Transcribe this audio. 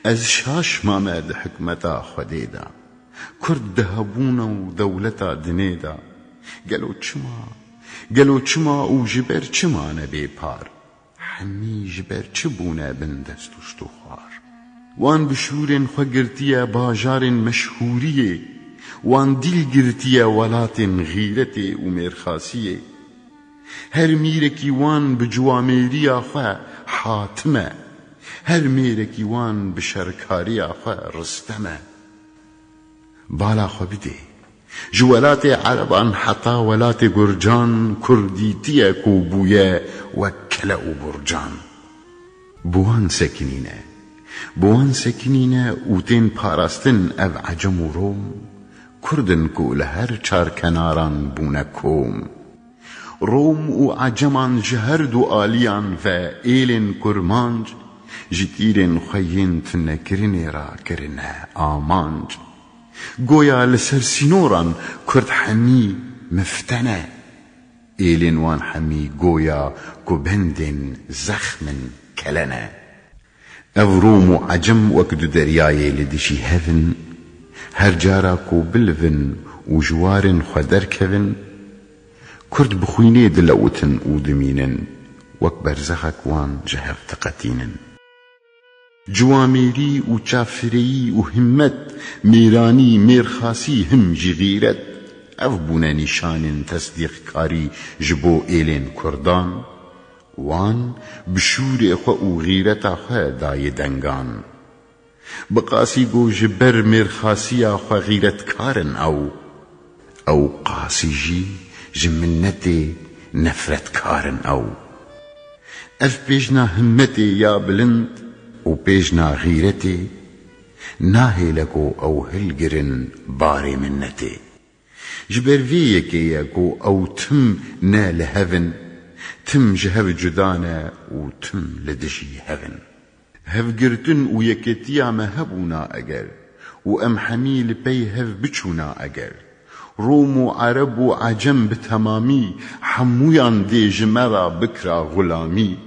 از شاش مامه ده حکمتا خودیدا کرد دهبونا و دولتا دنیدا گلو چما او جبر چما نبی پار همی جبر چبونا بندست و شتوخوار وان بشورن خو گرتیا باجارن مشهوریه وان دیل گرتیا ولاتن غیرته و مرخاسیه هر میرکی وان بجوامریا خو حاتمه هر میرکی وان بشرکاریا خو رستمه بالا خو بده جوالات عربان حتا ولات گرجان کردیتیا کوبویا وکلا و برجان بوان سکنینه اوتین پاراستن او عجم و روم کردن کو لهر چار کناران بونه کوم روم و عجمان جهرد و آلیان و ایلن کرمانج جتیرن خوین تنکرنی را کرنه آمانج گویا لسر سینوران کرد حمی مفتنه ایلن وان حمی گویا کو بندن زخمن کلنه او روم و عجم وکدو دریای لدشی هفن هر جارا کو بلفن و جوارن خودر کفن کرد بخوینه دلوتن و دمینن وک برزخک وان جهر تقتینن جواميري و چافري و همت ميراني ميرخاسي هم جغيرت اف بونا نشان تصديق كاري جبو إيلين كردان وان بشور خو و غيرت خو داي دنگان بقاسي گو جبر ميرخاسي خو غيرت كارن او قاسي جي جمنتي نفرت كارن اف بيجنا همتي يا بلند و پیجنا غیرتی ناهلکو او هلگرن باری منتی جبر وی یکیکو او تم نال هفن تم جهو جدانا و تم لدشی هفن هفگرتن و یکتیا مهبونا اگر و ام حمیل پی هف بچونا اگر روم و عرب و عجم بتمامی حمویان دی جمرا بکرا غلامی